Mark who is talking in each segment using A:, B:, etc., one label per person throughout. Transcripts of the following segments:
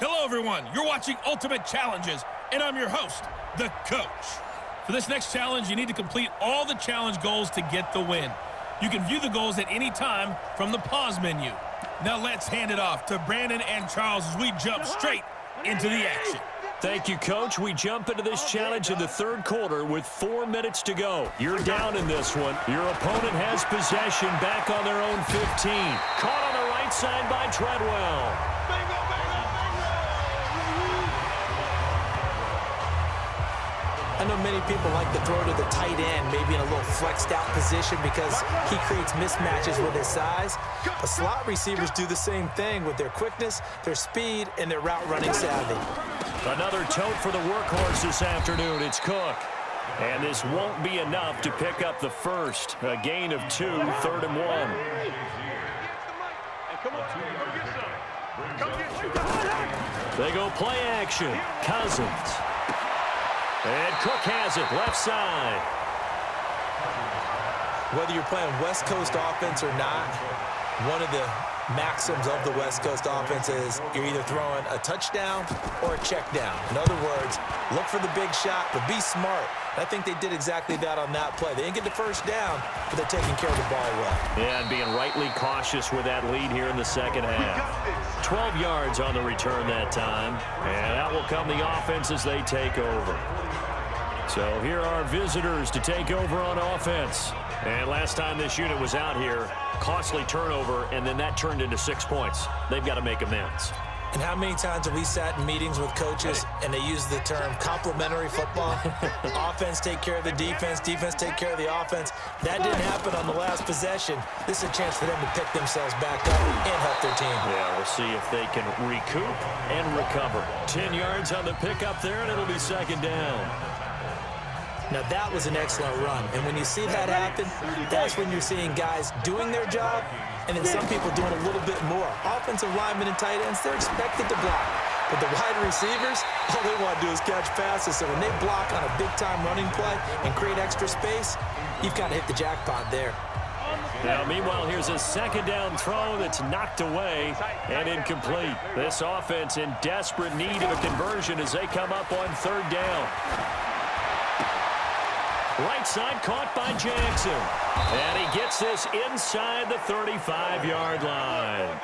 A: Hello, everyone. You're watching Ultimate Challenges, and I'm your host, the Coach. For this next challenge, you need to complete all the challenge goals to get the win. You can view the goals at any time from the pause menu. Now let's hand it off to Brandon and Charles as we jump straight into the action.
B: Thank you, Coach. We jump into this challenge in the third quarter with 4 minutes to go. You're down in this one. Your opponent has possession back on their own 15. Caught on the right side by Treadwell.
C: I know many people like to throw to the tight end, maybe in a little flexed out position because he creates mismatches with his size. But slot receivers do the same thing with their quickness, their speed, and their route running savvy.
B: Another tote for the workhorse this afternoon. It's Cook. And this won't be enough to pick up the first. A gain of 2, 3rd and 1. They go play action. Cousins. And Cook has it, left side.
C: Whether you're playing West Coast offense or not, one of the maxims of the West Coast offense is you're either throwing a touchdown or a check down. In other words, look for the big shot, but be smart. I think they did exactly that on that play. They didn't get the first down, but they're taking care of the ball well.
B: Yeah, and being rightly cautious with that lead here in the second half. 12 yards on the return that time, and out will come the offense as they take over. So here are visitors to take over on offense. And last time this unit was out here, costly turnover, and then that turned into 6 points. They've got to make amends.
C: And how many times have we sat in meetings with coaches and they use the term complementary football? Offense take care of the defense, defense take care of the offense. That didn't happen on the last possession. This is a chance for them to pick themselves back up and help their team.
B: Yeah, we'll see if they can recoup and recover. 10 yards on the pickup there, and it'll be second down.
C: Now, that was an excellent run. And when you see that happen, that's when you're seeing guys doing their job and then some people doing a little bit more. Offensive linemen and tight ends, they're expected to block. But the wide receivers, all they want to do is catch passes. So when they block on a big-time running play and create extra space, you've got to hit the jackpot there.
B: Now, meanwhile, here's a second down throw that's knocked away and incomplete. This offense in desperate need of a conversion as they come up on third down. Right side caught by Jackson. And he gets this inside the 35-yard line.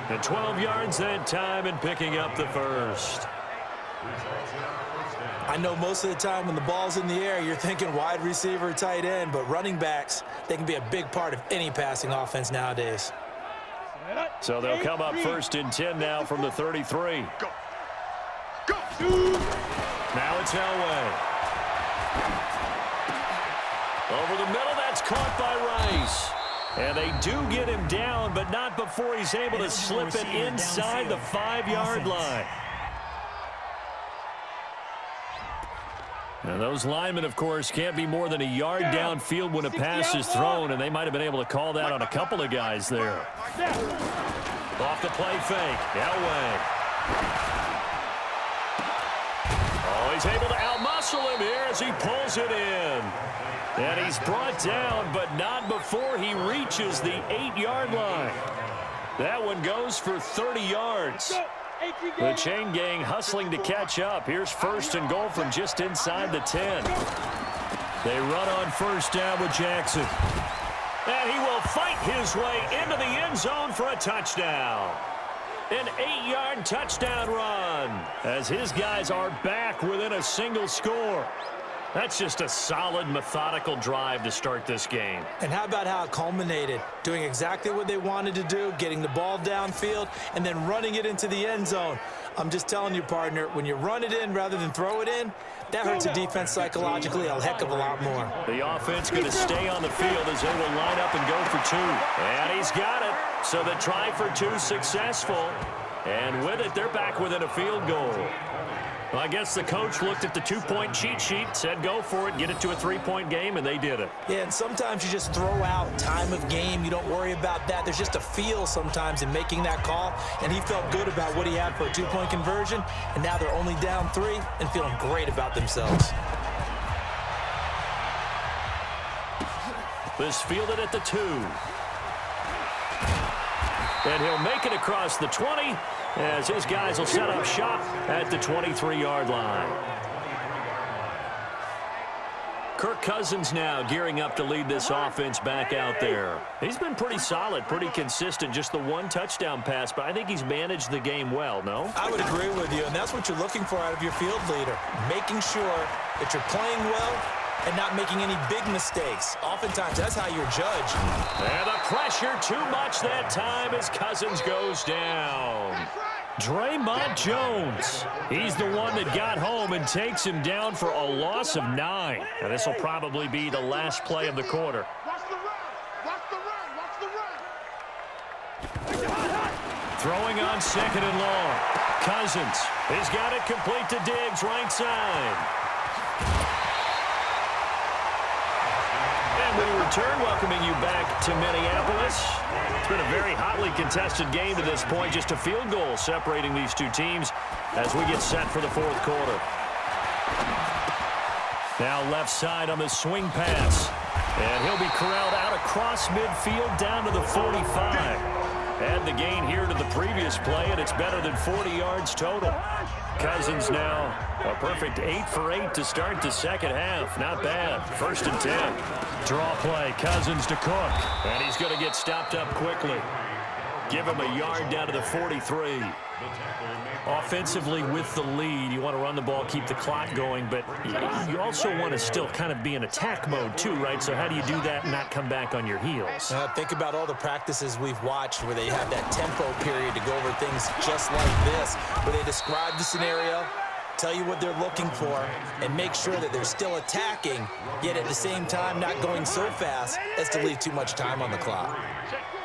B: And 12 yards that time and picking up the first.
C: I know most of the time when the ball's in the air, you're thinking wide receiver, tight end, but running backs, they can be a big part of any passing offense nowadays.
B: So they'll come up 1st and 10 now from the 33. Now it's Elway. Over the middle, that's caught by Rice. And they do get him down, but not before he's able to slip it inside the 5-yard line. And those linemen, of course, can't be more than a yard downfield when a pass is thrown, and they might have been able to call that on a couple of guys there. Off the play fake, Elway. Oh, he's able to outmuscle him here as he pulls it in. And he's brought down, but not before he reaches the 8-yard line. That one goes for 30 yards. The chain gang hustling to catch up. Here's 1st and goal from just inside the 10. They run on first down with Jackson. And he will fight his way into the end zone for a touchdown. An 8-yard touchdown run as his guys are back within a single score. That's just a solid, methodical drive to start this game.
C: And how about how it culminated? Doing exactly what they wanted to do, getting the ball downfield, and then running it into the end zone. I'm just telling you, partner, when you run it in rather than throw it in, that hurts the defense psychologically a heck of a lot more.
B: The offense going to stay on the field as they will line up and go for 2. And he's got it. So the try for 2 successful. And with it, they're back within a field goal. Well, I guess the coach looked at the 2-point cheat sheet, said go for it, get it to a 3-point game, and they did it.
C: Yeah, and sometimes you just throw out time of game. You don't worry about that. There's just a feel sometimes in making that call, and he felt good about what he had for a 2-point conversion, and now they're only down 3 and feeling great about themselves.
B: This fielded at the 2. And he'll make it across the 20 as his guys will set up shop at the 23-yard line. Kirk Cousins now gearing up to lead this offense back out there. He's been pretty solid, pretty consistent, just the one touchdown pass, but I think he's managed the game well, no?
C: I would agree with you, and that's what you're looking for out of your field leader, making sure that you're playing well and not making any big mistakes. Oftentimes, that's how you're judged.
B: And the pressure too much that time as Cousins goes down. Draymond Jones, he's the one that got home and takes him down for a loss of 9. Now, this will probably be the last play of the quarter. Throwing on 2nd and long. Cousins, he's got it complete to Diggs, right side. We return, welcoming you back to Minneapolis. It's been a very hotly contested game to this point. Just a field goal separating these two teams as we get set for the 4th quarter. Now left side on the swing pass. And he'll be corralled out across midfield down to the 45. Add the gain here to the previous play, and it's better than 40 yards total. Cousins now a perfect 8 for 8 to start the second half. Not bad. 1st and 10. Draw play. Cousins to Cook. And he's going to get stopped up quickly. Give him a yard down to the 43. Offensively with the lead, you want to run the ball, keep the clock going, but you also want to still kind of be in attack mode too, right? So how do you do that and not come back on your heels?
C: Think about all the practices we've watched where they have that tempo period to go over things just like this, where they describe the scenario, tell you what they're looking for, and make sure that they're still attacking, yet at the same time not going so fast as to leave too much time on the clock.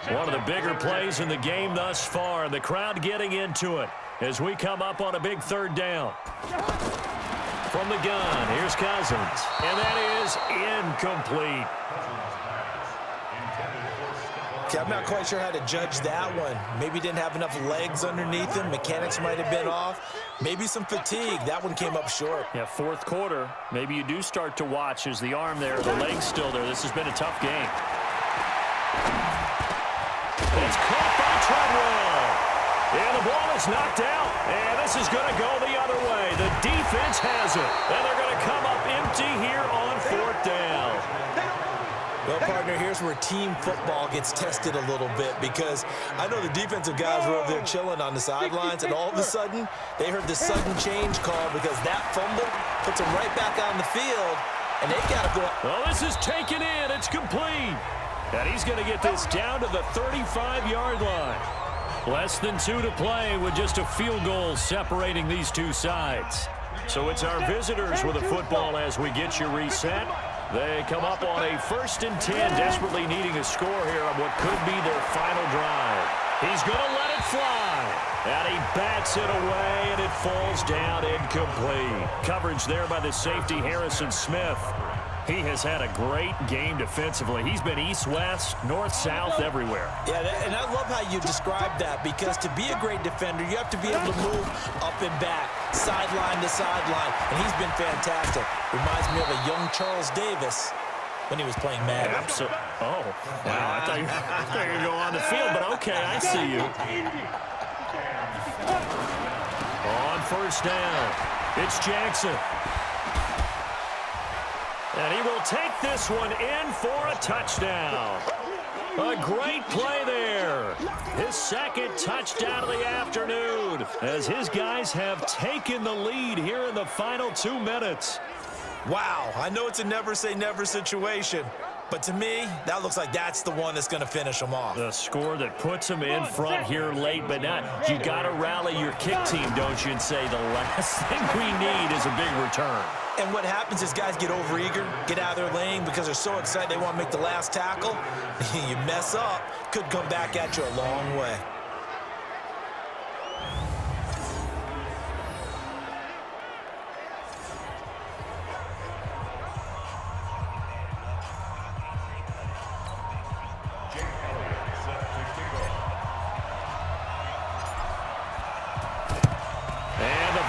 B: One of the bigger plays in the game thus far, the crowd getting into it as we come up on a big 3rd down. From the gun, here's Cousins, and that is incomplete.
C: Okay, I'm not quite sure how to judge that one. Maybe didn't have enough legs underneath him. Mechanics might have been off. Maybe some fatigue. That one came up short.
B: Yeah, 4th quarter. Maybe you do start to watch as the arm there, the leg's still there. This has been a tough game. It's caught by Treadwell. And the ball is knocked out. And this is going to go the other way. The defense has it. And they're going to come up empty here on 4th down.
C: Well, partner, here's where team football gets tested a little bit, because I know the defensive guys were over there chilling on the sidelines, and all of a sudden, they heard the sudden change call because that fumble puts them right back on the field, and they've got to go up.
B: Well, this is taken in. It's complete. And he's going to get this down to the 35-yard line. Less than 2 to play with just a field goal separating these two sides. So it's our visitors with the football as we get you reset. They come up on a 1st and 10, desperately needing a score here on what could be their final drive. He's going to let it fly. And he bats it away, and it falls down incomplete. Coverage there by the safety, Harrison Smith. He has had a great game defensively. He's been east-west, north-south, everywhere.
C: Yeah, and I love how you describe that, because to be a great defender, you have to be able to move up and back, sideline to sideline, and he's been fantastic. Reminds me of a young Charles Davis when he was playing Madden.
B: Absolutely. Oh, wow. I thought you were going to go on the field, but okay, I see you. On 1st down, it's Jackson. And he will take this one in for a touchdown. A great play there. His 2nd touchdown of the afternoon as his guys have taken the lead here in the final 2 minutes.
C: Wow, I know it's a never-say-never situation, but to me, that looks like that's the one that's going to finish them off.
B: The score that puts them in front here late, but not. You got to rally your kick team, don't you, and say the last thing we need is a big return.
C: And what happens is guys get overeager, get out of their lane because they're so excited they want to make the last tackle. You mess up, could come back at you a long way.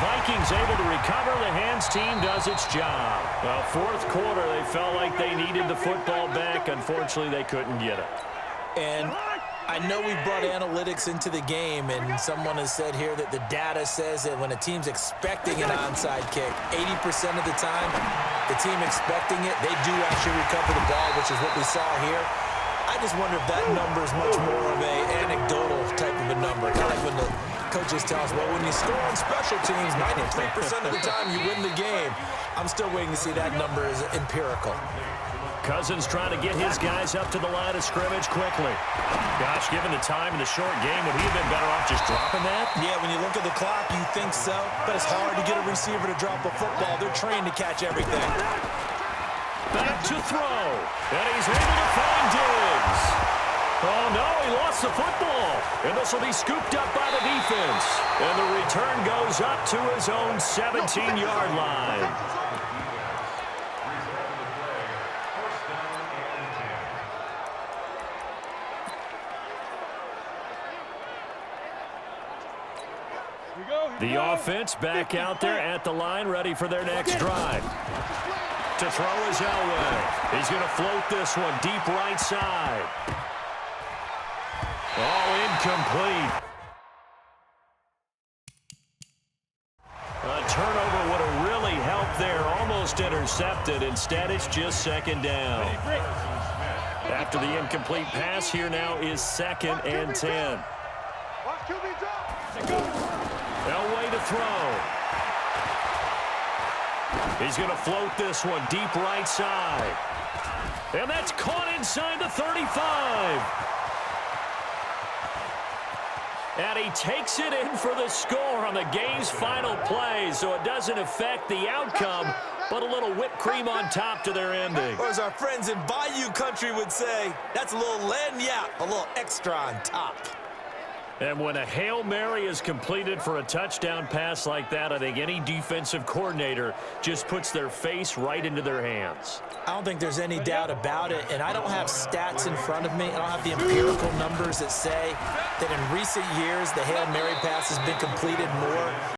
B: Vikings able to recover. The hands team does its job. Well, 4th quarter, they felt like they needed the football back. Unfortunately, they couldn't get it.
C: And I know we've brought analytics into the game, and someone has said here that the data says that when a team's expecting an onside kick, 80% of the time, the team expecting it, they do actually recover the ball, which is what we saw here. I just wonder if that number is much more of an anecdotal type of a number. Kind of like when the coaches tell us, well, when you score on special teams, 93% of the time you win the game. I'm still waiting to see that number is empirical.
B: Cousins trying to get his guys up to the line of scrimmage quickly. Gosh, given the time in the short game, would he have been better off just dropping that?
C: Yeah, when you look at the clock, you think so. But it's hard to get a receiver to drop a football. They're trained to catch everything.
B: Back to throw. And he's able to find Diggs. Oh, no, he lost the football. And this will be scooped up by the defense. And the return goes up to his own 17-yard line. The offense back out there at the line, ready for their next drive. To throw is Elway. He's going to float this one deep right side. Oh, incomplete. A turnover would have really helped there. Almost intercepted. Instead, it's just second down. After the incomplete pass, here now is 2nd and 10. Elway to throw. He's going to float this one deep right side. And that's caught inside the 35. And he takes it in for the score on the game's final play, so it doesn't affect the outcome, but a little whipped cream on top to their ending.
C: Or as our friends in Bayou Country would say, that's a little lagniappe, a little extra on top.
B: And when a Hail Mary is completed for a touchdown pass like that, I think any defensive coordinator just puts their face right into their hands.
C: I don't think there's any doubt about it, and I don't have stats in front of me. I don't have the empirical numbers that say that in recent years the Hail Mary pass has been completed more